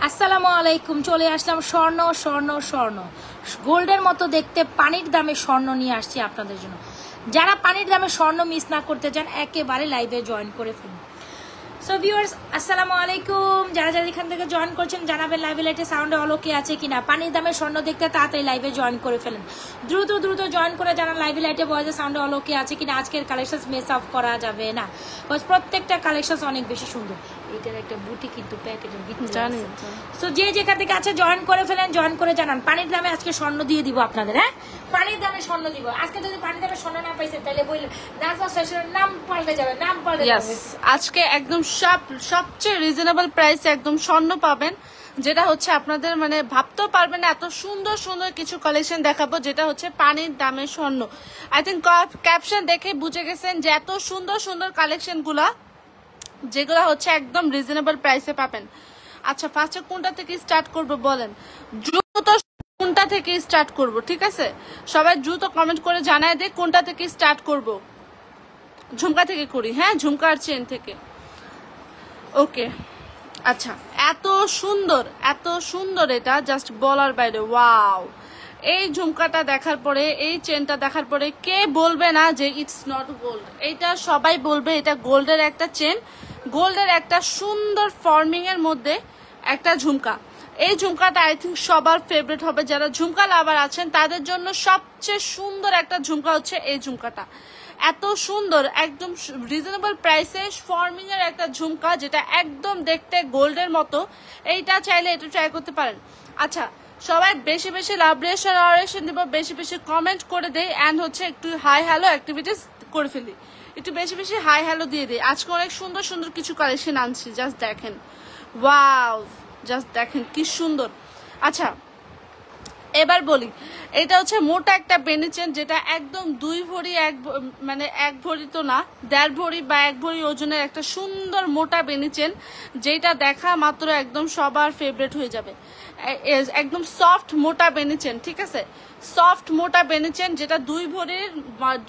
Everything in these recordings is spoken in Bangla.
আসসালামু আলাইকুম। চলে আসলাম স্বর্ণ স্বর্ণ স্বর্ণ গোল্ডের মতো দেখতে পানির দামে স্বর্ণ নিয়ে আসছি আপনাদের জন্য। যারা পানির দামে স্বর্ণ মিস না করতে চান একেবারে লাইভে জয়েন করে ফেলুন। সো ভিউয়ার্স আসসালামু আলাইকুম। যারা যারা এখান থেকে জয়েন করছেন জানাবেন লাইভে লাইটে সাউন্ডে অলোকে আছে কিনা। পানির দামে স্বর্ণ দেখতে তাড়াতাড়ি লাইভে জয়েন করে ফেলেন। দ্রুত দ্রুত জয়েন করে জানান লাইভে লাইটে বয়েজে সাউন্ডে অলোকে আছে কিনা। আজকের কালেকশন মিস অফ করা যাবে না, প্রত্যেকটা কালেকশন অনেক বেশি সুন্দর। এটার একটা বুটি কিন্তু প্যাকেটের ভিতরে জানেন। সো যে যেখান থেকে আছে জয়েন করে ফেলেন, জয়েন করে জানান। পানির দামে আজকে স্বর্ণ দিয়ে দিব আপনাদের। হ্যাঁ, পানির দামে স্বর্ণ দিব আজকে। যদি পানির দামে স্বর্ণ না পাইছেন তাহলে বললেন নাজমা ফ্যাশনের নাম পাল্টে যাবে, নাম পাল্টে যাবে। আজকে একদম সবচেয়ে রিজনেবল প্রাইসে একদম স্বর্ণ পাবেন, যেটা হচ্ছে আপনাদের মানে ভাবতেও পারবেন না। এত সুন্দর সুন্দর কিছু কালেকশন দেখাবো যেটা হচ্ছে পানির দামে স্বর্ণ। আই থিঙ্ক ক্যাপশন দেখে বুঝে গেছেন যে এত সুন্দর সুন্দর কালেকশন গুলা যেগুলো হচ্ছে একদম রিজনেবল প্রাইসে পাবেন। আচ্ছা, ফার্স্টে কোনটা থেকে স্টার্ট করব বলেন? দ্রুত কোনটা থেকে স্টার্ট করব? ঠিক আছে, সবাই দ্রুত কমেন্ট করে জানায় দে কোনটা থেকে স্টার্ট করব। ঝুমকা থেকে করি। হ্যাঁ, ঝুমকা আর চেন থেকে। ওকে, আচ্ছা, এত সুন্দর এটা জাস্ট বলার বাইরে। ওয়াও, এই ঝুমকাটা দেখার পরে, এই চেনটা দেখার পরে কে বলবে না যে ইটস নট গোল্ড? এইটা সবাই বলবে এটা গোল্ডের একটা চেন, গোল্ডের একটা সুন্দর ফর্মিং এর মধ্যে একটা ঝুমকা। এই ঝুমকাটা আই থিঙ্ক সবার ফেভারিট হবে। যারা ঝুমকা লাভার আছেন তাদের জন্য সবচেয়ে সুন্দর একটা ঝুমকা হচ্ছে এই ঝুমকাটা। এত সুন্দর, একদম রিজনেবল প্রাইসে ফর্মিং এর একটা ঝুমকা যেটা একদম দেখতে গোল্ডের মতো। এইটা চাইলে এটা ট্রাই করতে পারেন। আচ্ছা, সবাই বেশি বেশি লাভ রিয়েকশন দিব, বেশি বেশি কমেন্ট করে দেই, অ্যান্ড হচ্ছে একটু হাই হ্যালো অ্যাক্টিভিটিস করে ফেলি, একটু বেশি বেশি হাই হ্যালো দিয়ে দিই। আজকে অনেক সুন্দর সুন্দর কিছু কালেকশন আনছি, জাস্ট দেখেন। ওয়াও, জাস্ট দেখেন কি সুন্দর। আচ্ছা, এবার বলি, এটা হচ্ছে মোটা একটা বেনি চেন যেটা একদম 2 ভরি মানে 1 ভরি তো না, 1.5 ভরি বা 1 ভরি ওজনের একটা সুন্দর মোটা বেনি চেন, যেটা দেখা মাত্র একদম সবার ফেভারিট হয়ে যাবে। একদম সফট মোটা বেনি চেন, ঠিক আছে, সফট মোটা বেনি চেন যেটা 2 ভরির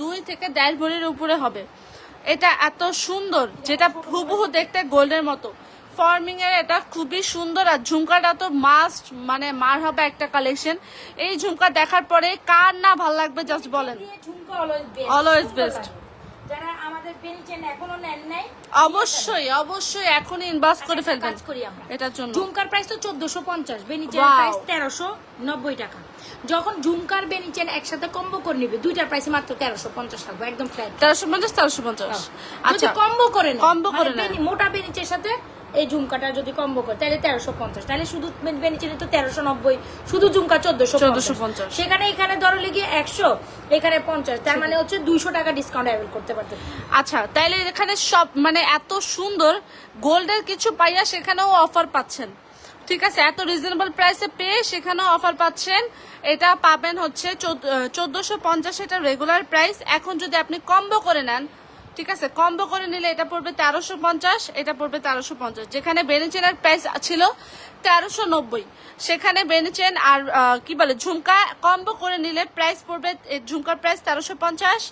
2 থেকে 1.5 ভরির উপরে হবে। এটা এত সুন্দর যেটা হুবহু দেখতে গোল্ডের মতো। ফর্মিং এর এটা খুবই সুন্দর। আর ঝুমকাটা তো মাস্ট, মানে মার হবে একটা কালেকশন। এই ঝুমকা দেখার পরে কার না ভালো লাগবে জাস্ট বলেন। Always best. যারা আমাদের বেনি চেন এখনো নেন নাই অবশ্যই অবশ্যই এখনই ইনভেস্ট করে ফেলবেন এটার জন্য। ঝুমকার প্রাইস তো 1450, বেনি চেনের প্রাইস 1390 টাকা। যখন ঝুমকার বেনি চেন একসাথে কম্বো করে নিবে দুইটার প্রাইস মাত্র 1350 থাকবে, একদম ফ্ল্যাট 1350। আচ্ছা, কম্বো করে নেন মোটা বেনিচের সাথে এই ঝুমকাটা যদি কম্বো করে তাহলে 1350, তাহলে শুধু বেনিচেনে তো 1390, শুধু ঝুমকা 1450। সেখানে এখানে ধরো লিখে 100, এখানে 50, তার মানে হচ্ছে 200 টাকা ডিসকাউন্ট অ্যাভেল করতে পারতে। আচ্ছা, তাইলে এখানে সব মানে এত সুন্দর গোল্ডের কিছু পাইয়া সেখানেও অফার পাচ্ছেন, ঠিক আছে, এত রিজনেবল প্রাইসে পেয়ে সেখানেও অফার পাচ্ছেন। এটা পাবেন হচ্ছে 1450, এটা রেগুলার প্রাইস। এখন যদি আপনি কম্বো করে নেন, ঠিক আছে, কম্বো করে নিলে এটা পড়বে 1350, এটা পড়বে 1350। যেখানে বেনিচেনের প্রাইস ছিল 1390, সেখানে বেনিচেন আর কি বলে ঝুমকা কম্বো করে নিলে প্রাইস পড়বে, ঝুমকার প্রাইস 1350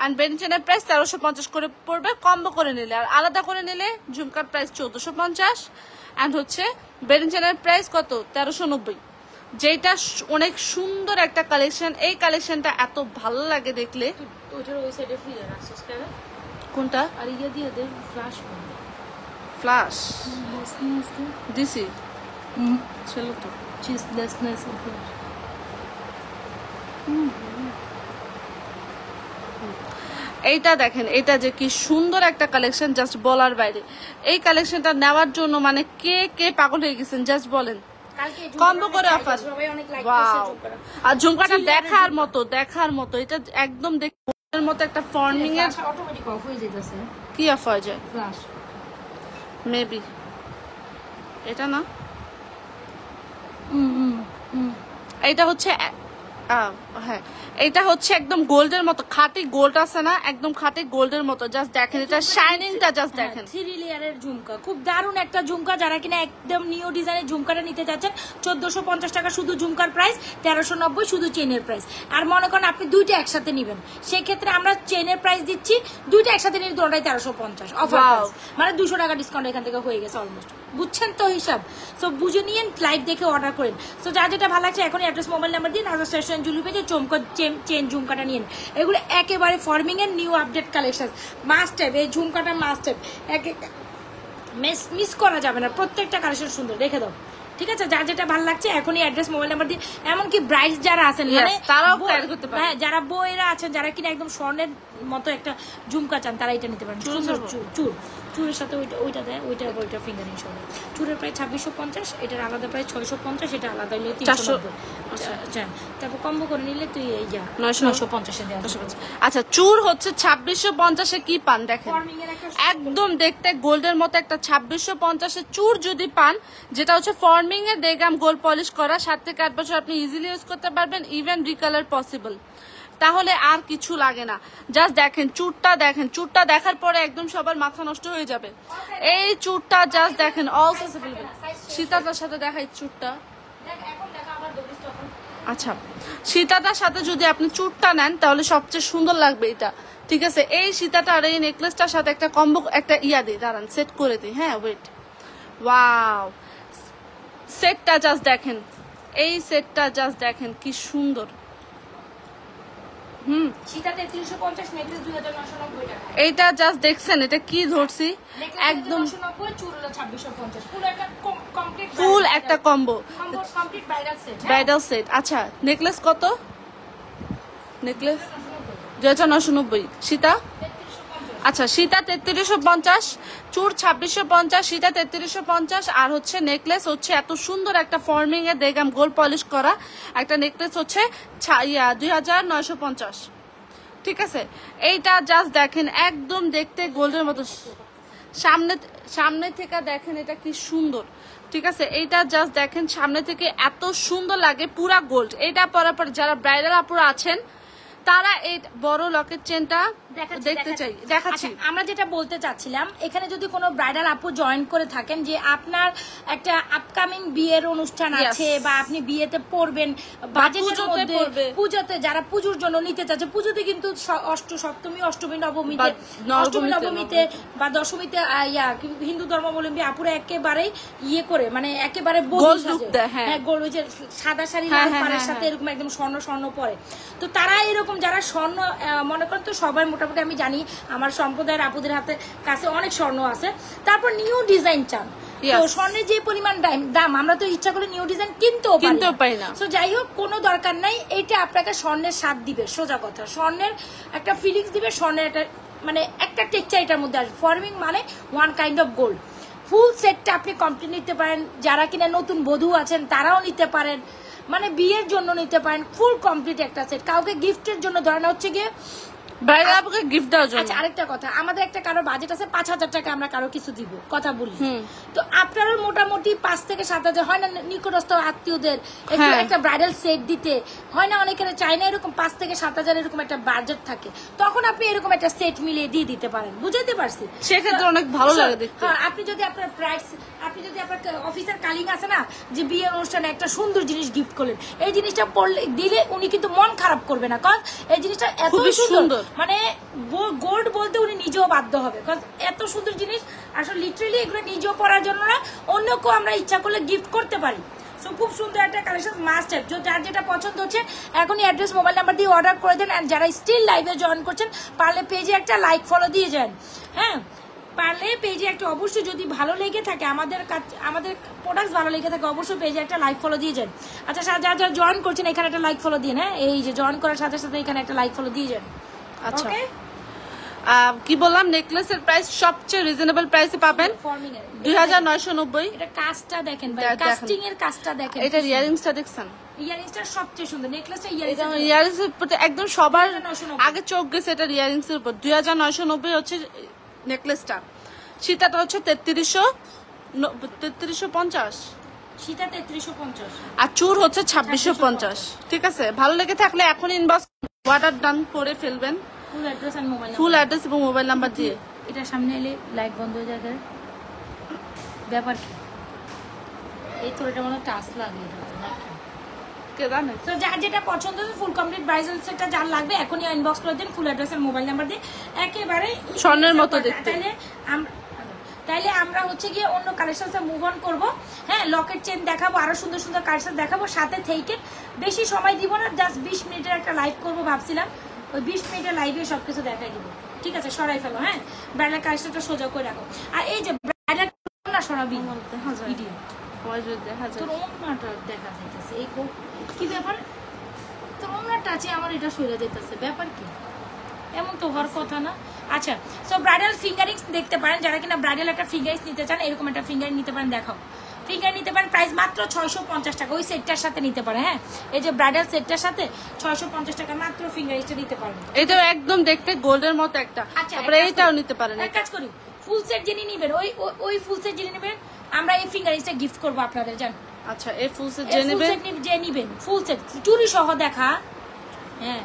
আর বেনিচেনের প্রাইস 1350 করে পড়বে কম্বো করে নিলে। আর আলাদা করে নিলে ঝুমকার প্রাইস 1450 অ্যান্ড হচ্ছে বেনিচেনের প্রাইস কত 1390, যেটা অনেক সুন্দর একটা কালেকশন। এই কালেকশনটা এত ভালো লাগে দেখলে। কোনটা? আর ইয়া দিয়ে দে ফ্ল্যাশ ফ্ল্যাশ দিছি চলো তো এইটা দেখেন, এটা যে কি সুন্দর একটা কালেকশন জাস্ট বলার বাইরে। এই কালেকশনটা নেওয়ার জন্য মানে কে কে পাগল হয়ে গেছেন জাস্ট বলেন। কম্বো করে অফার। আর ঝুমকাটা দেখার মতো এটা একদম এর মতো একটা ফর্মিং এর অটোমেটিক অফ হয়ে যাইতেছে। কি অফ হয়ে যায়? ফ্ল্যাশ মেবি এটা না, এটা হচ্ছে হ্যাঁ, এটা হচ্ছে একদম গোল্ডের মতো, খাঁটি গোল্ড আছে না, একদম খাঁটি গোল্ডের মতো। জাস্ট দেখেন এটা শাইনিংটা, জাস্ট দেখেন। 3 লেয়ারের ঝুমকা, খুব দারুণ একটা ঝুমকা। যারা কিনা একদম নিউ ডিজাইনের ঝুমকাটা নিতে চাচ্ছেন, 1450 টাকা শুধু ঝুমকার প্রাইস, 1390 শুধু চেনের প্রাইস। আর মনে করেন আপনি দুইটা একসাথে নেবেন, সেক্ষেত্রে আমরা চেনের প্রাইস দিচ্ছি, দুইটা একসাথে নিলে দুটোটাই 1350 অফার, মানে 200 টাকা ডিসকাউন্ট এখান থেকে হয়ে গেছে অলমোস্ট। বুঝছেন তো হিসাব? সো বুঝে নিয়েন, লাইভ দেখে অর্ডার করেন। সো যা যেটা ভালো লাগছে এখন অ্যাড্রেস, মোবাইল নাম্বার দিন, আর স্টেশন জুলি পেজে চেন ঝুমকাটা নিন। এগুলো একেবারে ফর্মিং এর new update collection, must have. এই ঝুমকাটা মাস্ট হ্যাভ, মিস করা যাবে না, প্রত্যেকটা কালেকশন সুন্দর, রেখে দাও। ঠিক আছে, যা যেটা ভালো লাগছে এখনই অ্যাড্রেস, মোবাইল নাম্বার দিন। এমনকি ব্রাইডস যারা আছেন, মানে তারাও অ্যাড করতে পারে, হ্যাঁ, যারা বউয়েরা আছেন, যারা কিনা একদম স্বর্ণের মতো একটা ঝুমকা চান, তারা এটা নিতে পারেন। চুরের সাথে ওইটা দেয়, ওইটা ফিঙ্গারিং সহ। চুরের প্রায় 2650, এটার আলাদা প্রায় 650, এটা আলাদা হলে 390। তারপর কম্বো করে নিলে তুই এই যা 950 দেওয়া। আচ্ছা, চুর হচ্ছে 2650 কি পান দেখেন, একদম দেখতে গোল্ডের মতো একটা 2650 চুর যদি পান, যেটা হচ্ছে ফর্মিং এর দেগাম গোল্ড পলিশ করা, 7 থেকে 8 বছর আপনি ইজিলি ইউজ করতে পারবেন, ইভেন রিকালার পসিবল, তাহলে আর কিছু লাগে না। জাস্ট দেখেন চুরটা, দেখেন চুরটা দেখার পরে একদম সবার মাথা নষ্ট হয়ে যাবে। এই চুরটা জাস্ট দেখেন, অল সাইজেবল। সীতাটার সাথে দেখাই চুরটা। আচ্ছা, সীতাটার সাথে যদি আপনি চুরটা নেন তাহলে সবচেয়ে সুন্দর লাগবে এটা। ঠিক আছে, এই সীতাটা আর এই নেকলেসটার সাথে একটা কম্বো, একটা ইয়া দিই, দাঁড়ান সেট করে দিই। হ্যাঁ, ওয়েট, ওয়াও, সেটটা জাস্ট দেখেন, এই সেটটা জাস্ট দেখেন কি সুন্দর। এইটা জাস্ট দেখছেন, এটা কি ধরছি, একদম ফুল একটা কম্বো ব্রাইডাল সেট। আচ্ছা, নেকলেস কত? নেকলেস 2990। সীতা, আচ্ছা সীতা 3350, চুর 2650, সীতা 3350, আর হচ্ছে নেকলেস হচ্ছে এত সুন্দর একটা ফর্মিং এ দেগাম গোল্ড পলিশ করা একটা নেকলেস হচ্ছে 2950। ঠিক আছে, এইটা জাস্ট দেখেন একদম দেখতে গোল্ডের মতো, সামনে থেকে দেখেন এটা কি সুন্দর। ঠিক আছে, এইটা জাস্ট দেখেন সামনে থেকে এত সুন্দর লাগে, পুরা গোল্ড। এটা পরার পর যারা ব্রাইডাল আপুরা আছেন তারা এই বড় লকেট চেনটা দেখতে চাই, দেখাচ্ছি। আমরা যেটা বলতে চাচ্ছিলাম, এখানে যদি কোনো ব্রাইডাল আপু জয়েন করে থাকেন, যে আপনার একটা আপকামিং বিয়ের অনুষ্ঠান আছে বা আপনি বিয়েতে পড়বেন, বাজেটের মধ্যে পূজাতে, যারা পুজোর জন্য নিতে চাচ্ছে, পুজোতে কিন্তু সপ্তমী, অষ্টমী, নবমীতে বা দশমীতে হিন্দু ধর্মাবলম্বী আপুরা একেবারেই ইয়ে করে, মানে একেবারে গোল্ড, যে সাদা শাড়ি লাল পাড়ের সাথে এরকম একদম স্বর্ণ পরে। তো তারা এরকম যারা স্বর্ণ, মনে করেন তো সবাই মোটামুটি আমি জানি আমার সম্প্রদায়ের আপুদের হাতে কাছে অনেক স্বর্ণ আছে, তারপর নিউ ডিজাইন চান, তো স্বর্ণের যে পরিমাণ দাম, আমরা তো ইচ্ছা করে নিউ ডিজাইন কিনতেও পারি না। তো যাই হোক, কোনো দরকার নাই, এটা আপনাকে স্বর্ণের স্বাদ দিবে, সোজা কথা, স্বর্ণের একটা ফিলিংস দিবে, স্বর্ণের একটা মানে একটা টেক্সচার এটার মধ্যে আসবে। ফর্মিং মানে ওয়ান কাইন্ড অফ গোল্ড। ফুল সেটটা আপনি কমপ্লিট নিতে পারেন, যারা কিনা নতুন বধূ আছেন তারাও নিতে পারেন, মানে বিয়ের জন্য নিতে পারেন, ফুল কমপ্লিট একটা সেট। কাউকে গিফটের জন্য ধরানো হচ্ছে গিয়ে ব্রাইডাল আপুকে গিফট দেওয়ার জন্য। আচ্ছা, আরেকটা কথা, আমাদের একটা কারো বাজেট আছে 5000 টাকা, আমরা কারো কিছু দিব, কথা বলি, তো আপনারও মোটামুটি 5 থেকে 7000 হয় না নিকটস্থ আত্মীয়দের একটা ব্রাইডাল সেট দিতে হয় না, অনেকের চাই না এরকম 5 থেকে 7000 এরকম একটা বাজেট থাকে, তখন আপনি এরকম একটা সেট মিলিয়ে দিয়ে দিতে পারেন। বুঝাইতে পারছি? সেক্ষেত্রে অনেক ভালো লাগে দেখতে। হ্যাঁ, আপনি যদি আপনার ব্রাইডস, আপনি যদি আপনার অফিসের কালিং আছে না, যে বিয়ের অনুষ্ঠানে একটা সুন্দর জিনিস গিফট করলেন, এই জিনিসটা পড়লে দিলে উনি কিন্তু মন খারাপ করবে না, কারণ এই জিনিসটা এত সুন্দর, মানে গোল্ড বলতে উনি নিজেও বাধ্য হবে, কারণ এত সুন্দর জিনিস। আসলে লিটারেলি এগুলো নিজেও পরার জন্য না, অন্যকেও আমরা ইচ্ছা করলে গিফট করতে পারি। সো খুব সুন্দর একটা কালেকশন, মাস্ট হ্যাভ। যার যেটা পছন্দ হচ্ছে এখনই অ্যাড্রেস, মোবাইল নাম্বার দিয়ে অর্ডার করে দেন। আর যারা স্টিল লাইভে জয়েন করছেন, পারলে পেজে একটা লাইক ফলো দিয়ে যান। হ্যাঁ, পারলে পেজে একটা, অবশ্যই যদি ভালো লেগে থাকে, আমাদের প্রোডাক্ট ভালো লেগে থাকে, অবশ্যই পেজে একটা লাইক ফলো দিয়ে যান। আচ্ছা, যারা যারা জয়েন করছেন এখানে একটা লাইক ফলো দিয়ে, হ্যাঁ, এই যে জয়েন করার সাথে সাথে এখানে একটা লাইক ফলো দিয়ে যান। আচ্ছা, কি বললাম, নেকলেসের প্রাইস সবচেয়ে রিজনেবল প্রাইসে পাবেন 2990। এটা কাজটা দেখেন ভাই, কাস্টিং এর কাজটা দেখেন, এটা ইয়ারিংসটা দেখছেন, ইয়ারিংসটা সবচেয়ে সুন্দর, নেকলেসটা ইয়ারিংস একদম সবার আগে চোখ গেছে এটা ইয়ারিংস এর উপর। 2990 হচ্ছে নেকলেসটা। সীতাটা হচ্ছে 3350, সীতা 3350 আর চুর হচ্ছে 2650। ঠিক আছে, ভালো লেগে থাকলে এখন ইনবক্স অর্ডার ডান করে ফেলবেন। ফুল অ্যাড্রেস আর মোবাইল ফুল অ্যাড্রেস এবং মোবাইল নাম্বার দিয়ে। এটা সামনে এলে লাইট বন্ধ হয়ে যাবে, ব্যাপার কি? এই তো এটা মনে টাচ লাগে নাকি কে জানে। তো যার যেটা পছন্দ ফুল কমপ্লিট ব্রাইডাল সেটটা যার লাগবে এখনই ইনবক্স করে দিন, ফুল অ্যাড্রেস আর মোবাইল নাম্বার দিয়ে, একেবারে স্বর্ণের মতো দেখতে। তাইলে আমরা হচ্ছে গিয়ে অন্য কালেকশনসে মুভ অন করবো। হ্যাঁ, লকেট চেন দেখাবো, আরো সুন্দর সুন্দর কালেকশন দেখাবো, সাথে থেকে বেশি সময় দিব না, জাস্ট 20 মিনিটের একটা লাইভ করবো ভাবছিলাম, ওই 20 মিনিটের লাইভে সবকিছু দেখাই দিব। ঠিক আছে, সরাই ফেলো। হ্যাঁ, ব্রাইডাল কালেকশনটা সোজা করে রাখো। আর এই যে ব্রাইডাল না সরাবি ভিডিও তোর ওনাটা দেখা যাইতেছে, এই কি ব্যাপার? তোর ওনাটা আছে, আমার এটা সরে যাইতেছে, ব্যাপার কি? এমন তো হওয়ার কথা না। আচ্ছা, সো ব্রাইডাল ফিঙ্গারিংস দেখতে পারেন, যারা কিনা ব্রাইডাল একটা ফিঙ্গারিংস নিতে চান, এরকম একটা ফিঙ্গারিং নিতে পারেন। দেখাও, ফিঙ্গার নিতে পারেন, প্রাইস মাত্র 650 টাকা, ওই সেটটার সাথে নিতে পারেন। হ্যাঁ, এই যে ব্রাইডাল সেটটার সাথে 650 টাকা মাত্র ফিঙ্গারিংসটা নিতে পারেন। এটাও একদম দেখতে গোল্ডের মতো একটা। তারপরে এইটাও নিতে পারেন। এক কাজ করি, ফুল সেট যিনি নেবেন, ওই ফুল সেট যিনি নেবেন, আমরা এই ফিঙ্গারিংসটা গিফট করবো আপনাদের, জান। আচ্ছা, এই ফুল সেট যে নেবেন, ফুল সেট চুরি সহ দেখা। হ্যাঁ,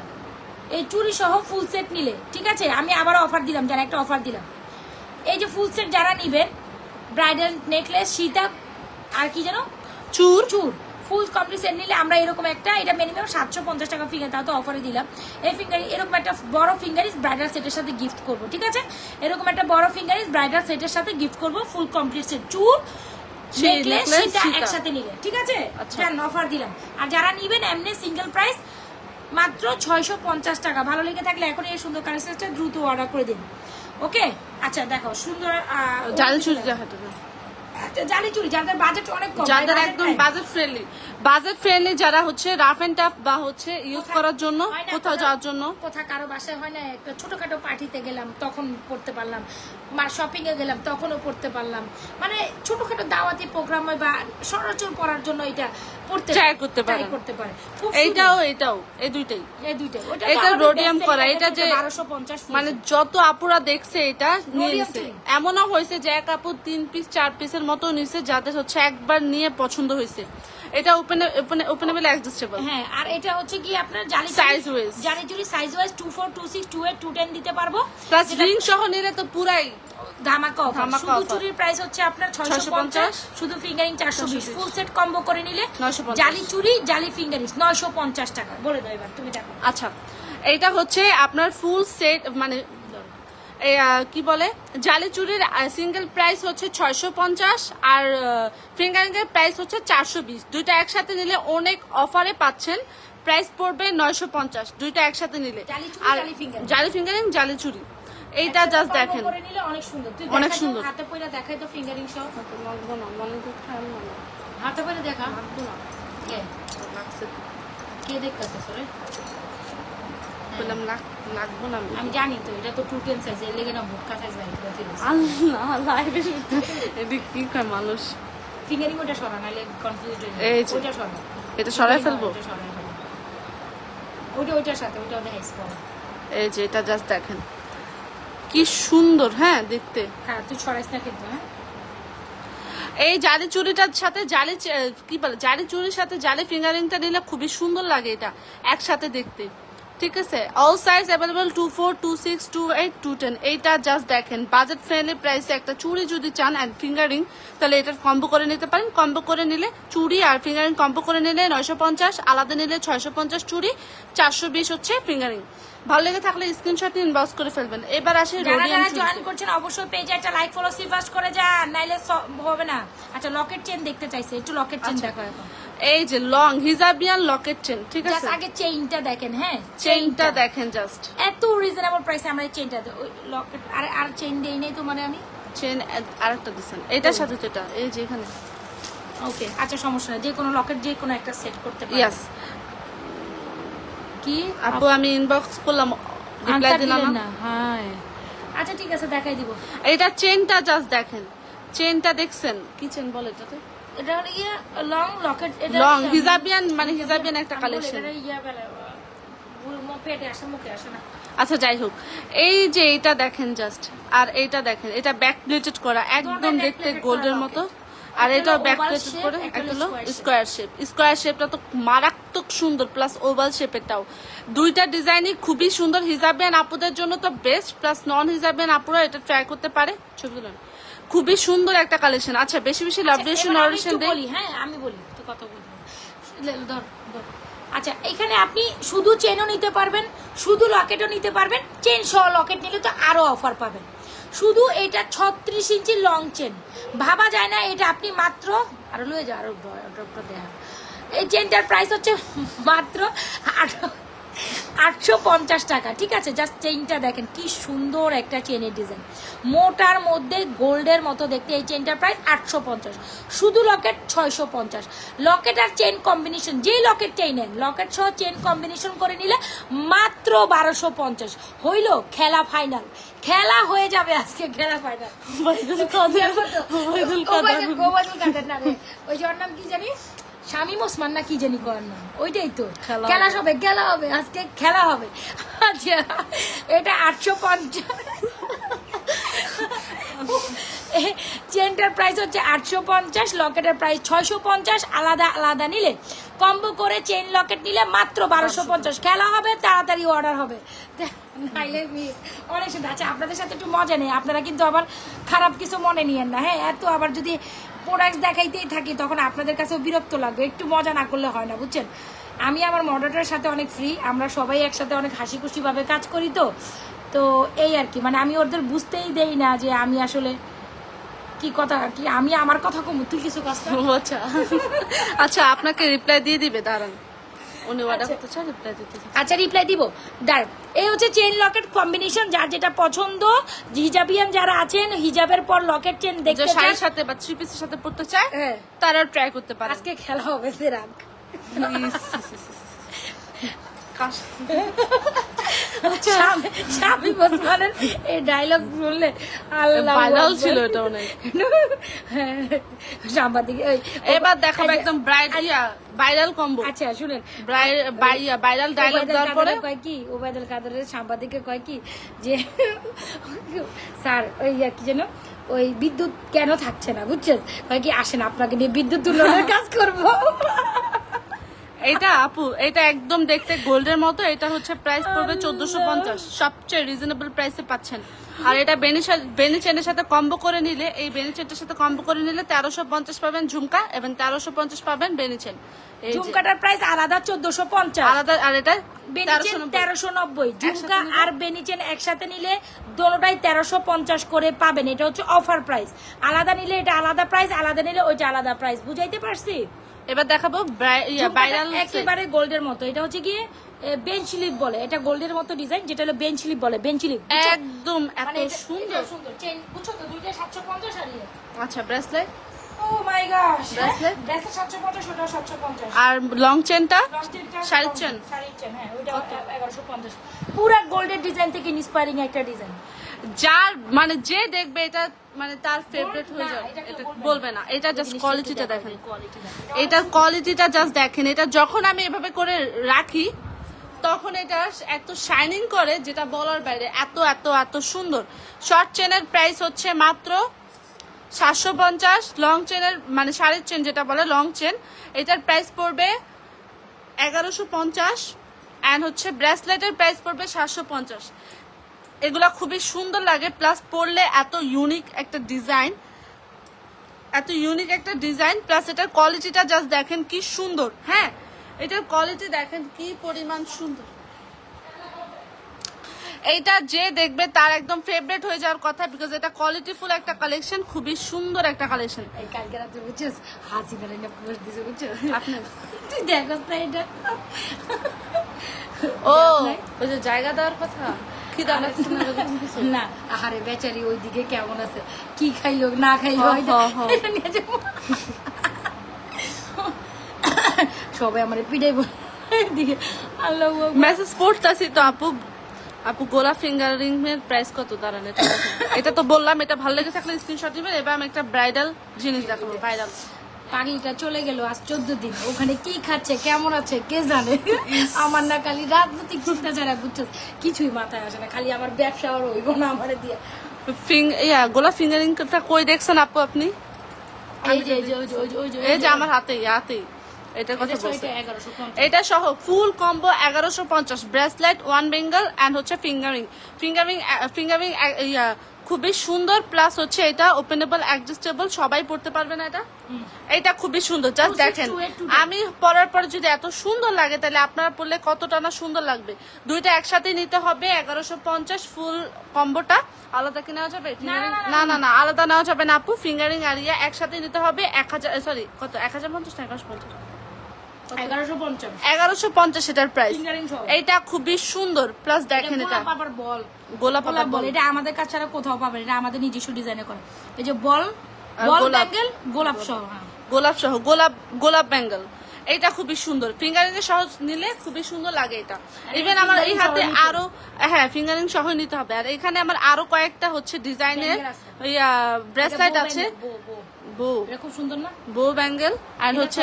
এই চুরি সহ ফুল সেট নিলে, ঠিক আছে, আমি আবার অফার দিলাম, যারা একটা অফার দিলাম, এই যে ফুল সেট যারা নিবেন, ব্রাইডাল নেকলেস, সীতা আর কি যেন চুর ফুল কমপ্লিট সেট নিলে আমরা এরকম একটা, এটা মিনিমাম 750 টাকা ফিঙ্গার, তাও তো অফারে দিলাম। এই ফিঙ্গার এরকম একটা বড় ফিঙ্গারিস ব্রাইডাল সেটের সাথে গিফট করবো। ঠিক আছে, এরকম একটা বড় ফিঙ্গারিস ব্রাইডাল সেটের সাথে গিফট করবো, ফুল কমপ্লিট সেট, চুর নেকলেস সীতা একসাথে নিলে। ঠিক আছে, অফার দিলাম। আর যারা নিবেন এমনি সিঙ্গেল প্রাইস মাত্র 650 টাকা। ভালো লেগে থাকলে এখন এই সুন্দর কালেকশনটা দ্রুত অর্ডার করে দিন। ওকে, আচ্ছা দেখো, সুন্দর জালি চুড়ি দেখাতে, জালি চুড়ি যাদের বাজেট অনেক কম, যাদের একদম বাজেট ফ্রেন্ডলি, যারা হচ্ছে রাফ এন্ড টাফ বা হচ্ছে ইউজ করার জন্য, কোথাও যাওয়ার জন্য, কোথাও কারো বাসায় হয় না, একটা ছোটখাটো পার্টিতে গেলাম তখন পড়তে পারলাম, শপিং এ গেলাম তখনও পড়তে পারলাম, মানে ছোটখাটো দাওয়াতি প্রোগ্রাম বা সরাসরি পড়ার জন্য এটা পড়তে ট্রাই করতে পারে। এইটাও এই দুইটাই এটা রোডিয়াম করা, এটা যে 1250 মানে যত আপুরা দেখছে এটা নিয়েছে, এমনও হয়েছে যে এক আপু 3 পিস 4 পিসের মতো নিছে, যাদের হচ্ছে একবার নিয়ে পছন্দ হয়েছে। এটা ওপেনেবল অ্যাডজাস্টেবল। হ্যাঁ, আর এটা হচ্ছে কি আপনার জালি চুরি সাইজ ওয়াইজ 24, 26, 28, 210 দিতে পারবো, প্লাস রিং সহ নিলে তো পুরাই ধামাকা অফার। শুধু চুরির প্রাইস হচ্ছে আপনার 650, শুধু ফিঙ্গারিং 420, ফুল সেট কম্বো করে নিলে জালি চুরি জালি ফিঙ্গারিং 950 টাকা। বলে দাও এবার তুমি দেখো। আচ্ছা, এটা হচ্ছে আপনার ফুল সেট, মানে কি বলে, জালি চুরির সিঙ্গেল প্রাইস হচ্ছে 650 আর ফিঙ্গারিং এর প্রাইস হচ্ছে 420। দুইটা একসাথে নিলে অনেক অফারে পাচ্ছেন, প্রাইস পড়বে 950 দুইটা একসাথে নিলে। আর জালি ফিঙ্গারিং জালি চুরি এইটা জাস্ট দেখেন, অনেক সুন্দর, অনেক সুন্দর। হাতে পয়লা দেখাই তো ফিঙ্গারিং সহ, হাতে পয়লা দেখা কে দেখতেছে সরে লাগবো না, আমি জানি তো, এটা তো 210 সাইজ, এর লেগে না ভুটকা সাইজ বাইরে করে আল্লাহ লাইভে এদিক কি কয় মানুষ। ফিঙ্গারিং ওটা সরা নালে কনফিউজ হয়ে এই যায়, ওটা সরা, এটা সরাই ফেলবো, ওইটার সাথে ওইটা দেখাইছ পরে। এই যে এটা জাস্ট দেখেন কি সুন্দর। হ্যাঁ, দেখতে। হ্যাঁ, তুই সরাইছ না কিন্তু। হ্যাঁ, এই জালি চুড়িটার সাথে জালি কি বলে, জালি চুড়ির সাথে জালি ফিঙ্গারিংটা নিলে খুবই সুন্দর লাগে এটা একসাথে দেখতে। ঠিক আছে, অল সাইজ অ্যাভেলেবল 24, 26, 28, 210। এইটা জাস্ট দেখেন, বাজেট ফ্রেন্ডলি প্রাইসে একটা চুড়ি যদি চান অ্যান্ড ফিঙ্গারিং, তাহলে এটার কম্বো করে নিতে পারেন। কম্বো করে নিলে চুড়ি আর ফিঙ্গারিং কম্বো করে নিলে 950, আলাদা নিলে 650 চুড়ি, 420 হচ্ছে ফিঙ্গারিং। ভালো লেগে থাকলে স্ক্রিনশট নিয়ে ইনবক্স করে ফেলবেন। এবার আসে রোডিয়াম চুড়ি। জয়েন করছেন অবশ্যই পেজে একটা লাইক ফলো সিফাস্ট করে যান, নাইলে হবে না। আচ্ছা, লকেট চেন দেখতে চাইছে, একটু লকেট চেন দেখো এখন। এই যে লং হিজাবিয়ান লকেট চেন। ঠিক আছে, জাস্ট আগে চেইনটা দেখেন। হ্যাঁ, চেইনটা দেখেন, জাস্ট এত রিজনেবল প্রাইসে আমরা এই চেইনটা ওই লকেট আর চেইন দেই নাই তো, মানে আমি চেইন আরেকটা দিছেন এটার সাথে, যেটা এই যে এখানে। ওকে, আচ্ছা, সমস্যা নেই, যে কোনো লকেট যে কোনো একটা সেট করতে পারেন। ইয়েস, কি আপু আমি ইনবক্স করলাম, রিপ্লাই দিলাম না। হ্যাঁ, আচ্ছা ঠিক আছে, দেখাই দিব। এটা চেইনটা জাস্ট দেখেন, চেইনটা দেখছেন কি চেইন বলে এটাতে? এটা হলো ইয়া লং লকেট, এটা লং হিজাবিয়ান, মানে হিজাবিয়ান একটা কালেকশন। এটা ইয়া বেলা মুখে আসে, মুখে আসে না। আচ্ছা, যাই হোক, এই যে এটা দেখেন জাস্ট, আর এইটা দেখেন, এটা ব্যাক প্লেটেড করা, একদম দেখতে গোল্ডের মতো। আর এটা ব্যাক oval প্লেটেড shape, করে একটা একটা হলো হলো square স্কোয়ার শেপটা তো মারাত্মক সুন্দর, প্লাস ওভাল শেপেরটাও, দুইটা ডিজাইনই খুবই সুন্দর। হিজাবিয়ান আপুদের জন্য তো বেস্ট, প্লাস নন হিজাবিয়ান আপুরা এটা ট্রাই করতে পারে। ছবি তুলেন, খুবই সুন্দর একটা কালেকশন। আচ্ছা বেশি বেশি লাভ রেশন এবার আমি নরেশন একটু দেই। বলি, হ্যাঁ আমি বলি তো কথা বলবো। ধর ধর। আচ্ছা এখানে আপনি শুধু চেনও নিতে পারবেন, শুধু লকেটও নিতে পারবেন। চেন সহ লকেট নিলে তো আরো অফার পাবেন। শুধু এটা 36 ইঞ্চি লং চেন, ভাবা যায় না এটা আপনি মাত্র আরো লয়ে যাও, আরো ড্রপটা দেখা। এই চেনটার প্রাইস হচ্ছে মাত্র 850 টাকা, ঠিক আছে? জাস্ট চেইনটা দেখেন কি সুন্দর একটা চেনের ডিজাইন, মোটার মধ্যে গোল্ডের মতো দেখতে। এই চেনটার প্রাইস 850, শুধু লকেট 650। লকেট আর চেন কম্বিনেশন, যেই লকেটটাই নেন লকেট সহ চেন কম্বিনেশন করে নিলে মাত্র 1250। হইল খেলা ফাইনাল, খেলা হয়ে যাবে আজকে, খেলা ফাইনাল। ওই যে ওর নাম কি জানি, শামীম ওসমান না কি জানি করার নাম, ওইটাই তো খেলা হবে, খেলা হবে আজকে, খেলা হবে। আচ্ছা এটা 850, চেনটার প্রাইস হচ্ছে 850, লকেটের প্রাইস 650। আলাদা আলাদা নিলে কম্বো করে চেন লকেট নিলে মাত্র 1250। খেলা হবে, তাড়াতাড়ি অর্ডার হবে, নাইলে অনেক সুন্দর। আচ্ছা আপনাদের সাথে একটু মজা নেই, আপনারা কিন্তু আবার খারাপ কিছু মনে নিয়েন না, হ্যাঁ? এত আবার যদি প্রোডাক্ট দেখাইতেই থাকি তখন আপনাদের কাছেও বিরক্ত লাগবে, একটু মজা না করলে হয় না, বুঝছেন? আমি আমার মডারেটরের সাথে অনেক ফ্রি, আমরা সবাই একসাথে অনেক হাসি খুশি ভাবে কাজ করি, তো এই আর কি। মানে আমি ওদের বুঝতেই দেই না যে আমি আসলে কি কথা, কি আমি আমার কথা কম, তুই কিছু কাজ কর। আচ্ছা আচ্ছা আপনাকে রিপ্লাই দিয়ে দিবে, দাঁড়ান উনি অর্ডার করতে চান, রিপ্লাই দিতে। আচ্ছা রিপ্লাই দিব, দাঁড়ান। এই হচ্ছে চেন লকেট কম্বিনেশন, যার যেটা পছন্দ, হিজাবিয়ান যারা আছেন হিজাবের পর লকেট চেন দেখতে চান, শাড়ির সাথে বা থ্রি পিসের সাথে পড়তে চায়, হ্যাঁ তারা ট্রাই করতে পারে। আজকে খেলা হবে সেরাক। শামীম ওসমানের এই ডায়লগ বললে আল্লাহ ভাইরাল ছিল এটা অনেক। সাংবাদিক এবার দেখাবো একদম ভাইরাল কম্বো। আচ্ছা শুনেন, ভাইরাল ডায়লগ দেওয়ার পরে কয় কি, ওবায়দুল কাদেরের সাংবাদিককে কয় কি যে স্যার ওই কি যেন ওই বিদ্যুৎ কেন থাকছে না, বুঝছেন? কয় কি আসেন আপনাকে নিয়ে বিদ্যুৎ তুলনার কাজ করবো। এটা আপু এটা একদম দেখতে গোল্ডের মতো, এটা হচ্ছে প্রাইস পড়বে 1450, সবচেয়ে রিজনেবল প্রাইসে পাচ্ছেন। আর এটা বেনি চেনের সাথে কম্বো করে নিলে, এই বেনি চেনটার সাথে কম্বো করে নিলে 1350 পাবেন ঝুমকা, এবং 1350 পাবেন বেনি চেন। ঝুমকাটার প্রাইস আলাদা 1450 আলাদা, আর এটা বেনিচেন 1390। ঝুমকা আর বেনিচেন একসাথে নিলে দোনোটাই 1350 করে পাবেন। এটা হচ্ছে অফার প্রাইস, আলাদা নিলে এটা আলাদা প্রাইস, আলাদা নিলে ওইটা আলাদা প্রাইস। বুঝাইতে পারছি? এবার দেখাবো ভাইরাল একেবারে গোল্ডের মতো, এটা হচ্ছে কি বেঞ্চ লিপ বলে, এটা গোল্ডের মতো ডিজাইন, যেটা হলো বেঞ্চ লিপ বলে, বেঞ্চ লিপ একদম এত সুন্দর সুন্দর চেন, বুঝছো তো? দুইটা 750 আর ইয়ে। আচ্ছা ব্রেসলেট, ও মাই গড, ব্রেসলেট ব্রেসলেট 750, ওটা 750। আর লং চেনটা শাড়ির চেন, হ্যাঁ ওইটা 1150। পুরো গোল্ডের ডিজাইন থেকে ইন্সপায়ারিং একটা ডিজাইন, যার মানে যে দেখবে এটা মানে তার ফেভারিট হয়ে যাবে, এটা বলবে না। এটা জাস্ট কোয়ালিটিটা দেখেন, এটার কোয়ালিটিটা জাস্ট দেখেন। এটা যখন আমি এভাবে করে রাখি তখন এটা এত শাইনিং করে যেটা বলার বাইরে, এত এত এত সুন্দর। শর্ট চেনের প্রাইস হচ্ছে মাত্র 750, লং চেনের মানে শাড়ির চেন যেটা বলে লং চেন, এটার প্রাইস পড়বে 1150, অ্যান্ড হচ্ছে ব্রেসলেটের প্রাইস পড়বে 750। এগুলা খুবই সুন্দর লাগে, প্লাস পরলে এত ইউনিক একটা ডিজাইন, প্লাস এটার কোয়ালিটিটা জাস্ট দেখেন কি সুন্দর। হ্যাঁ এটার কোয়ালিটি দেখেন কি পরিমাণ সুন্দর, এইটা যে দেখবে তার একদম ফেভারিট হয়ে যাওয়ার কথা, বিকজ এটা কোয়ালিটিফুল একটা কালেকশন, খুবই সুন্দর একটা কালেকশন। এই কালকে রাতে বুঝছিস হাসি করে না পোস্ট দিছে, বুঝছো? আপনি তুই দেখছ না এটা? ও ওই যে জায়গা দেওয়ার কথা, খিদা লাগছে না এরকম কিছু না? আহারে বেচারি ওইদিকে কেমন আছে, কি খাইলো না খাইলো এটা নিয়ে যাবো। সবাই আমার পিটাইব এদিকে। আল্লাহ মেসেজ পড়তাছি তো আপু গোলা ফিঙ্গারিং এর প্রাইস কত? দাঁড়ান এটা তো বললাম, এটা ভালো লেগে থাকলে স্ক্রিনশট দিবেন। এবার আমি একটা ব্রাইডাল জিনিস দেখাবো, ভাইরাল। পাগলিটা চলে গেল আজ 14 দিন, ওখানে কি খাচ্ছে কেমন আছে কে জানে। আমার না খালি রাজনৈতিক চিন্তা ছাড়া বুঝছো কিছুই মাথায় আসে না, খালি আমার ব্যবসা আর হইব না আমার দিয়ে। গোলা ফিঙ্গারিংটা কই দেখছেন আপু আপনি? এই যে ওই যে এই যে আমার হাতেই এটার কথা বলছি। এটা 1150 এটা সহ full combo 1150, bracelet, one bangle and হচ্ছে ফিঙ্গারিং খুবই সুন্দর, প্লাস হচ্ছে এটা ওপেনেবল অ্যাডজাস্টেবল, সবাই পড়তে পারবে না এটা। এটা খুবই সুন্দর, জাস্ট দেখেন আমি পরার পর যদি এত সুন্দর লাগে তাহলে আপনারা পরলে কতটা না সুন্দর লাগবে। দুইটা একসাথে নিতে হবে 1150 ফুল কম্বোটা। আলাদা কি নেওয়া যাবে? না না না আলাদা নেওয়া যাবে না আপু। ফিঙ্গারিং আর ইয়া একসাথে নিতে হবে 1000, সরি কত, 1050 না 1150? 1150 এটার প্রাইস। এইটা খুবই সুন্দর, প্লাস দেখেন এটা গোলাপ বল, এটা আমাদের কাছে আর কোথাও পাবেন, এটা আমাদের নিজস্ব ডিজাইনে করা। এই যে বল ব্যাঙ্গেল গোলাপ সহ, গোলাপ ব্যাঙ্গেল, এটা খুবই সুন্দর। ফিঙ্গারিং এর সহ নিলে খুবই সুন্দর লাগে এটা। ইভেন আমার এই হাতে আরো, হ্যাঁ ফিঙ্গারিং সহ নিতে হবে। আর এখানে আমার আরো কয়েকটা হচ্ছে ডিজাইনের ব্রেসলেট আছে, খুব সুন্দর না, বো ব্যাঙ্গেল এন্ড হচ্ছে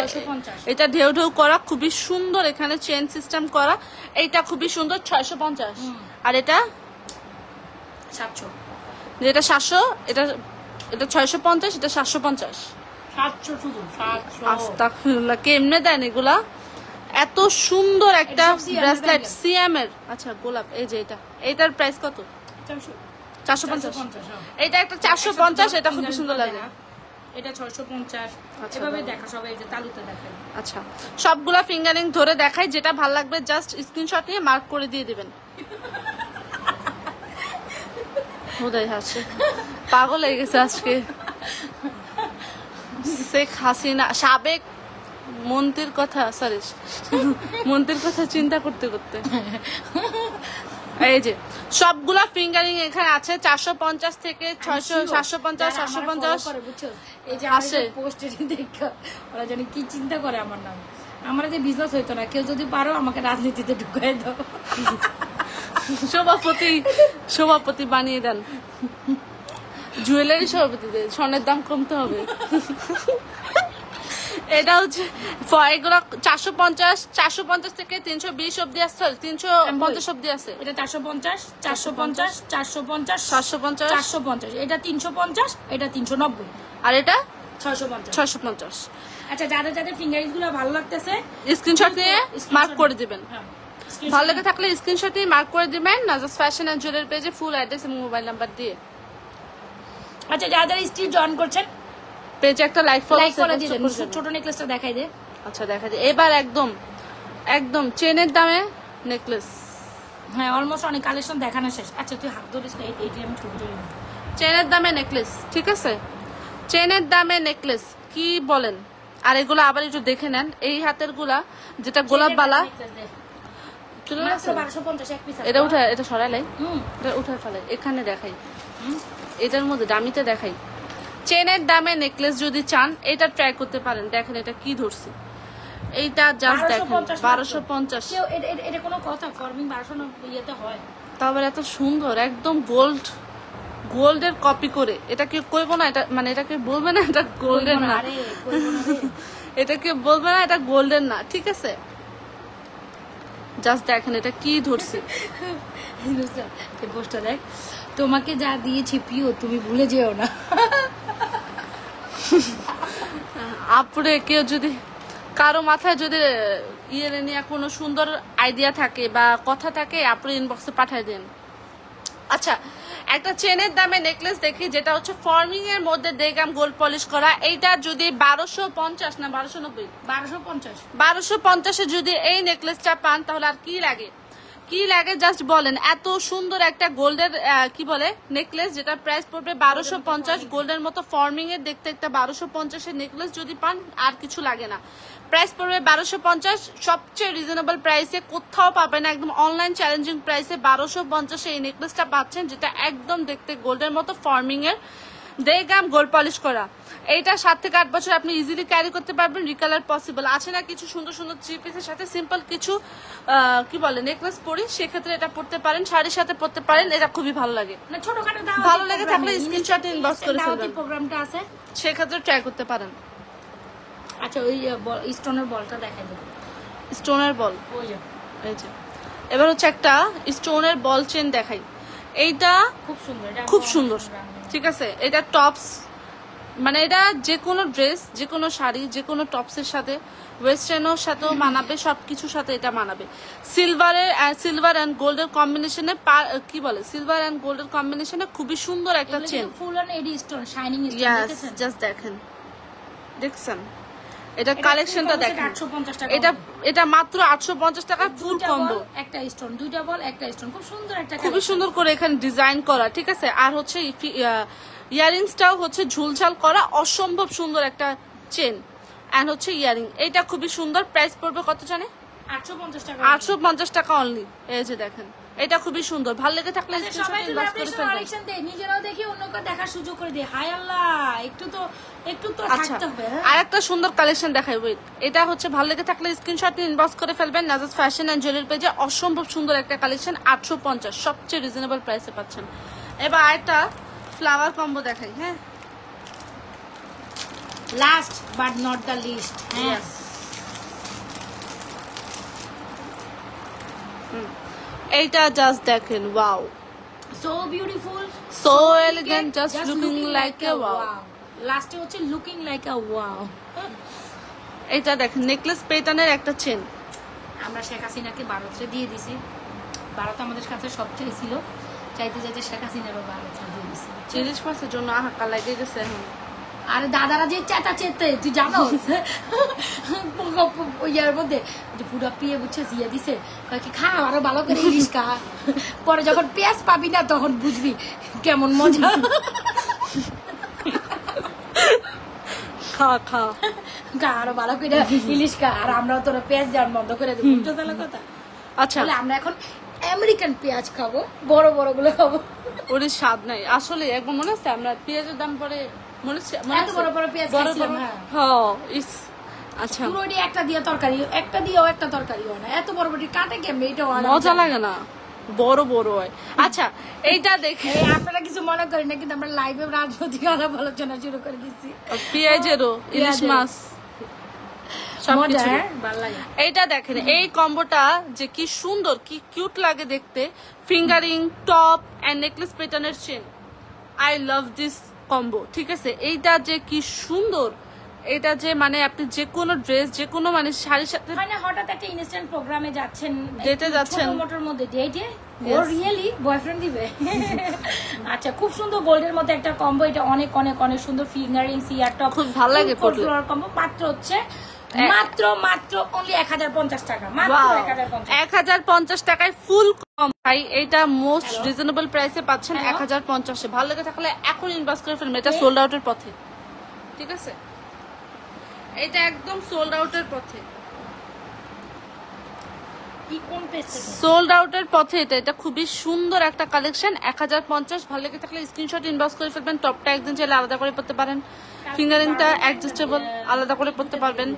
এটা ঢেউ ঢেউ করা, খুবই সুন্দর। এখানে চেন সিস্টেম করা, এইটা খুবই সুন্দর 650। আর এটা 700, যেটা 700, এটা 650, এটা 750। 700 শুধু 700। আস্তাগফিরুল্লাহ, কেমনে দেন এগুলা? এত সুন্দর একটা ব্রেসলেট সিএম এর। আচ্ছা গোলাপ, এই যে এটার প্রাইস কত? 450। এটা একটা 450, এটা খুব সুন্দর লাগে। এটা 650। এভাবে দেখা, সবাই এই যে তালুতে দেখেন। আচ্ছা সবগুলা ফিঙ্গারিং ধরে দেখাই, যেটা ভালো লাগবে জাস্ট স্ক্রিনশট নিয়ে মার্ক করে দিয়ে দিবেন। হুদাই হাসে, পাগল হয়ে গেছে আজকে। শেখ হাসিনা সাবেক মন্ত্রীর কথা চিন্তা করতে করতে এই যে সবগুলা ফিঙ্গারিং এখানে আছে 450 থেকে 600, 750, 750। এই যে আসে পোস্টে দেখো ওরা জানি কি চিন্তা করে আমার নাম। আমার যে বিজনেস হইতো না, কেউ যদি পারো আমাকে রাজনীতিতে ঢুকাই দাও। সভাপতি বানিয়ে দেন, জুয়েলারি সভাপতি দেন, স্বর্ণের দাম কমতে হবে। এটা হচ্ছে এগুলো 450 থেকে 320 অব্দি আছে, 350 অব্দি আছে। এটা 450, 450, 450, 750, 450, এটা 350, এটা 390, আর এটা 650। আচ্ছা যাদের ফিঙ্গারিংস গুলো ভালো লাগতেছে স্ক্রিনশট নিয়ে মার্ক করে দিবেন। ভালো লেগে থাকলে স্ক্রিনশট নিয়ে মার্ক করে দিবেন নাজাস ফ্যাশন এন্ড জুয়েলারি পেজে ফুল অ্যাড্রেস এবং মোবাইল নাম্বার দিয়ে। আচ্ছা যারা স্টিল জয়েন করছেন পেজে একটা লাইক ফলো দিয়ে দেন। ছোট নেকলেসটা দেখাই দে। আচ্ছা দেখা যায় এবার একদম চেনের দামে নেকলেস। হ্যাঁ অলমোস্ট অনেক কালেকশন দেখানো শেষ। আচ্ছা তুই হাত ধরিস না, এইটি আমি ছবি তুলি। চেনের দামে নেকলেস, ঠিক আছে চেনের দামে নেকলেস কি বলেন? আর এগুলো আবার একটু দেখে নেন, এই হাতের গুলা যেটা গোলাপ বালা এটা উঠে, এটা সরাইলাই, এটা উঠে ফেলে, এখানে দেখাই, এটার মধ্যে দামিতে দেখাই। চেনের দামে নেকলেস যদি চান এটা ট্রাই করতে পারেন। দেখেন এটা কি ধরছে, এইটা জাস্ট দেখেন 1250। এটা কোনো কথা, ফর্মিং 1200 ইয়েতে হয়, তারপর এত সুন্দর একদম গোল্ডের কপি করে। এটা কি কইব না, এটা মানে এটাকে বলবে না এটা গোল্ডের না, এটাকে বলবে না এটা গোল্ডেন না, ঠিক আছে? জাস্ট দেখেন এটা কি ধরছে। পোস্টটা দেখ, তোমাকে যা দিয়েছি প্রিয় তুমি ভুলে যেও না। আপুরে কেউ যদি কারো মাথায় যদি ইয়ে নিয়ে কোনো সুন্দর আইডিয়া থাকে বা কথা থাকে আপুরে ইনবক্সে পাঠিয়ে দেন। আচ্ছা একটা চেনের দামে নেকলেস দেখি, যেটা হচ্ছে ফর্মিং এর মধ্যে দেগাম গোল্ড পলিশ করা। এইটা যদি 1250 না 1290, 1250 যদি এই নেকলেসটা পান তাহলে আর কি লাগে জাস্ট বলেন। এত সুন্দর একটা গোল্ডের কি বলে নেকলেস, যেটা প্রাইস পড়বে 1250। গোল্ডের মতো ফর্মিং এর দেখতে একটা 1250 এর নেকলেস যদি পান আর কিছু লাগে না। প্রাইস পড়বে 1250, সবচেয়ে রিজনেবল প্রাইসে, কোথাও পাবেন না, একদম অনলাইন চ্যালেঞ্জিং প্রাইসে 1250 এই নেকলেসটা পাচ্ছেন, যেটা একদম দেখতে গোল্ডের মতো ফর্মিং এর দেগাম গোল্ড পলিশ করা। এইটা 7 থেকে 8 বছর আপনি ইজিলি ক্যারি করতে পারবেন, রিকালার পসিবল আছে না। কিছু সুন্দর সুন্দর থ্রি পিসের সাথে সিম্পল কিছু কি বলে নেকলেস পরি, সেক্ষেত্রে এটা পড়তে পারেন, শাড়ির সাথে পড়তে পারেন, এটা খুবই ভালো লাগে। ভালো লাগে থাকলে স্ক্রিনশট ইনবক্স করে ফেলবেন, প্রোগ্রামটা আছে সেক্ষেত্রে ট্রাই করতে পারেন। আচ্ছা ওই স্টোনের বলটা দেখাই দেব, স্টোনের বল এই যে। এবার হচ্ছে একটা স্টোনের বল চেন দেখাই, এইটা খুব সুন্দর, ঠিক আছে? এটা টপস মানে এটা যে কোনো ড্রেস, যে কোনো শাড়ি, যে কোনো টপসের সাথে, ওয়েস্টার্নের সাথেও মানাবে, সবকিছুর সাথে এটা মানাবে। সিলভার অ্যান্ড গোল্ডের কম্বিনেশনে, কি বলে, সিলভার অ্যান্ড গোল্ডের কম্বিনেশনে খুবই সুন্দর একটা chain. Full on eddy stone, shining stone, yes, দেখেছেন? জাস্ট দেখছেন এটা কালেকশনটা দেখেন। 850 টাকা। এটা মাত্র 850 টাকা ফুল কম্বো। একটা স্টোন, দুইটা বল একটা স্টোন, খুব সুন্দর একটা খুবই সুন্দর করে এখানে ডিজাইন করা, ঠিক আছে। আর হচ্ছে ইয়ারিংসটাও হচ্ছে ঝুলঝাল করা, অসম্ভব সুন্দর একটা চেন এন্ড হচ্ছে ইয়ারিং। এটা খুবই সুন্দর। প্রাইস পড়বে কত জানে? 850 টাকা। 850 টাকা অনলি। এই যে দেখেন, এটা খুবই সুন্দর। ভালো লেগে থাকলে সবাই তো ল্যাপটপে কালেকশন দেয়, নিজেরাও দেখি অন্যকে দেখার সুযোগ করে দেয়। হায় আল্লাহ, একটু তো আচ্ছা, থাকতে হবে। আর একটা সুন্দর কালেকশন দেখাই, ওয়েট। এটা হচ্ছে ভালো লেগে থাকলে স্ক্রিনশট নিয়ে ইনবক্স করে ফেলবেন নাজাস ফ্যাশন এন্ড জুয়েলারি পেজে। অসম্ভব সুন্দর একটা কালেকশন, 850, সবচেয়ে রিজনেবল প্রাইসে পাচ্ছেন। এবার আরেকটা ফ্লাওয়ার কম্বো দেখাই। হ্যাঁ, last but not the least. হ্যাঁ, এইটা জাস্ট দেখেন, wow, so beautiful, so elegant, just looking like a wow. লাস্টে হচ্ছে লুকিং লাইক আ ওয়াও। এটা দেখেন, নেকলেস প্যাটার্নের একটা চেন। আমরা শেখ হাসিনাকে ভারতে দিয়ে দিছি। ভারত আমাদের কাছে সবচেয়ে ছিল, চাইতে চাইতে শেখ হাসিনারও ভারতে দিয়ে দিছি। 40 মাসের জন্য হাক্কা লাগে গেছে এখন। আরে দাদারা যে চেতা চেতে, তুই জানো ইয়ার মধ্যে পুরো পিয়ে বুঝছে ইয়ে দিছে, কয় কি খা আরো ভালো করে ইলিশ খা, পরে যখন পেঁয়াজ পাবি না তখন বুঝবি কেমন মজা। খা খা খা আরো ভালো করে ইলিশ খা, আর আমরাও তোরা পেঁয়াজ দেওয়ার বন্ধ করে দেবো। বুঝতে পারলে কথা? আচ্ছা, তাহলে আমরা এখন আমেরিকান পেঁয়াজ খাবো, বড় বড় গুলো খাবো। ওর স্বাদ নাই আসলে। একবার মনে আছে আমরা পেঁয়াজের দাম পরে মনে আছে, এত বড় বড় পেঁয়াজ খাইছিলাম। হ্যাঁ, ইস, আচ্ছা, পুরোটি একটা দিয়ে তরকারি, একটা দিয়েও একটা তরকারি হয় না, এত বড় বড় কাটে কেমনে? এটা মজা লাগে না, বড় বড় হয়। আচ্ছা, এইটা দেখে আপনারা কিছু মনে করেন না, কিন্তু আমরা লাইভে রাজনৈতিক আলাপ আলোচনা শুরু করে দিচ্ছি। পেঁয়াজেরও, ইলিশ মাছ, সবকিছু। ভালো লাগে। এইটা দেখেন, এই কম্বোটা যে কি সুন্দর, কি কিউট লাগে দেখতে। ফিঙ্গারিং, টপ এন্ড নেকলেস প্যাটার্নের chain. I love this combo, ঠিক আছে। এইটা যে কি সুন্দর, এটা যে মানে আপনি যে কোনো ড্রেস, যে কোনো মানে শাড়ির সাথে, মানে হঠাৎ একটা ইনস্ট্যান্ট প্রোগ্রামে যাচ্ছেন, ডেটে যাচ্ছেন, ছোট মোটর মধ্যে ডেটে, ও রিয়েলি বয়ফ্রেন্ড দিবে। আচ্ছা, খুব সুন্দর গোল্ডের মধ্যে একটা কম্বো। এটা অনেক অনেক অনেক সুন্দর। ফিঙ্গারিংস, ইয়ার টপ, খুব ভালো লাগে পড়লে। কম্বো মাত্র হচ্ছে মাত্র অনলি 1050 টাকা। মাত্র 1050 টাকায় ফুল কম ভাই। এটা মোস্ট রিজনেবল প্রাইসে পাচ্ছেন 1050-এ। ভালো লেগে থাকলে এখন ইনভেস্ট করে ফেলবেন। এটা সোল্ড আউটের পথে, ঠিক আছে। এটা একদম সোল্ড আউটের পথে, সোল্ড আউটের পথে। এটা খুবই সুন্দর একটা কালেকশন, 1050। ভালো লেগে থাকলে স্ক্রিনশট ইনবক্স করে ফেলবেন। টপটা একদিন চাইলে আলাদা করে পড়তে পারেন, ফিঙ্গারিংটা অ্যাডজাস্টেবল, আলাদা করে পড়তে পারবেন।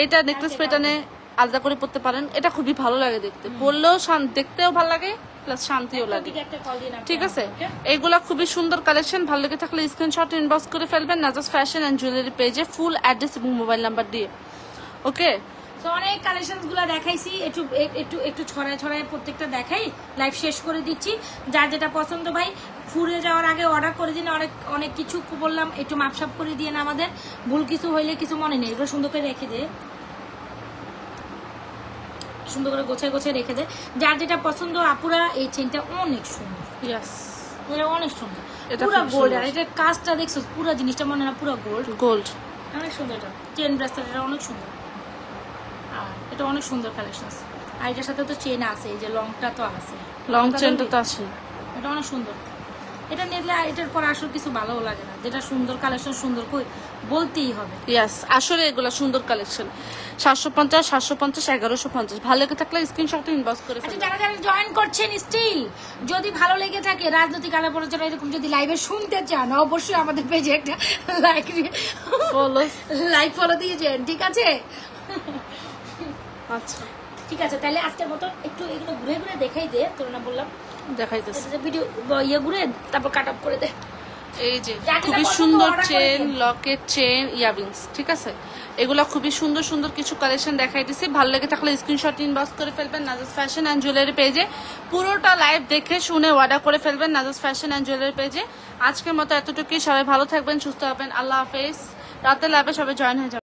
এটা নেকলেস প্যাটার্নে আলাদা করে পড়তে পারেন। এটা খুবই ভালো লাগে দেখতে, পরলেও দেখতেও ভালো লাগে, প্লাস শান্তিও লাগে, ঠিক আছে। এগুলা খুবই সুন্দর কালেকশন। ভালো লেগে থাকলে স্ক্রিনশট ইনবক্স করে ফেলবেন নাজাস ফ্যাশন এন্ড জুয়েলারি পেজে, ফুল অ্যাড্রেস এবং মোবাইল নাম্বার দিয়ে। ওকে, তো অনেক কালেকশন গুলো দেখাইছি, একটু একটু একটু ছড়ায় ছড়ায় প্রত্যেকটা দেখাই, লাইভ শেষ করে দিচ্ছি। যার যেটা পছন্দ ভাই ফুরে যাওয়ার আগে অর্ডার করে দিন। অনেক অনেক কিছু বললাম, একটু মাপসাপ করে দিয়ে না, আমাদের ভুল কিছু হইলে কিছু মনে নেই, এগুলো সুন্দর করে রেখে দে, সুন্দর করে গোছায় গোছায় রেখে দে। যার যেটা পছন্দ আপুরা, এই চেনটা অনেক সুন্দর, এটা অনেক সুন্দর, পুরো গোল্ড। আর এটা কাজটা দেখছো, পুরো জিনিসটা মনে না পুরো গোল্ড, অনেক সুন্দর। এটা চেন ব্রেসলেট, এটা অনেক সুন্দর, এটা অনেক সুন্দর কালেকশন আছে। আর এটার সাথে তো চেন আছে, এই যে লংটা তো আছে, লং চেনটা তো আছে, এটা অনেক সুন্দর। এটা নিলে এটার পর আসলে কিছু ভালোও লাগে না, যেটা সুন্দর কালেকশন সুন্দর কই বলতেই হবে। ইয়েস, আসলে এগুলা সুন্দর কালেকশন। 750, 750, 1150। ভালো লেগে থাকলে স্ক্রিনশট ইনবক্স করে ফেলুন। যারা যারা জয়েন করছেন স্টিল, যদি ভালো লেগে থাকে রাজনৈতিক আলাপ আলোচনা এরকম যদি লাইভে শুনতে চান, অবশ্যই আমাদের পেজে একটা লাইক ফলো দিয়ে যান, ঠিক আছে। আচ্ছা, ঠিক আছে, তাহলে আজকের মতো একটু এগুলো ঘুরে ঘুরে দেখাই দে, তোর না বললাম দেখাইতেছি ভিডিও ইয়ে ঘুরে, তারপর কাট আপ করে দে। এই যে যার যেটা খুবই পছন্দ সুন্দর order করে চেন, দিন। লকেট, চেন, ইয়ারিংস, ঠিক আছে? এগুলো খুবই সুন্দর সুন্দর কিছু কালেকশন দেখাই দিছি। ভালো লেগে থাকলে স্ক্রিনশট ইনবক্স করে ফেলবেন নাজাস ফ্যাশন অ্যান্ড জুয়েলারি পেজে। পুরোটা লাইভ দেখে শুনে অর্ডার করে ফেলবেন নাজাস ফ্যাশন অ্যান্ড জুয়েলারি পেজে। আজকের মতো এতটুকুই। সবাই ভালো থাকবেন, সুস্থ হবেন। আল্লাহ হাফেজ। রাতে লাভে সবাই জয়েন হয়ে যাবেন।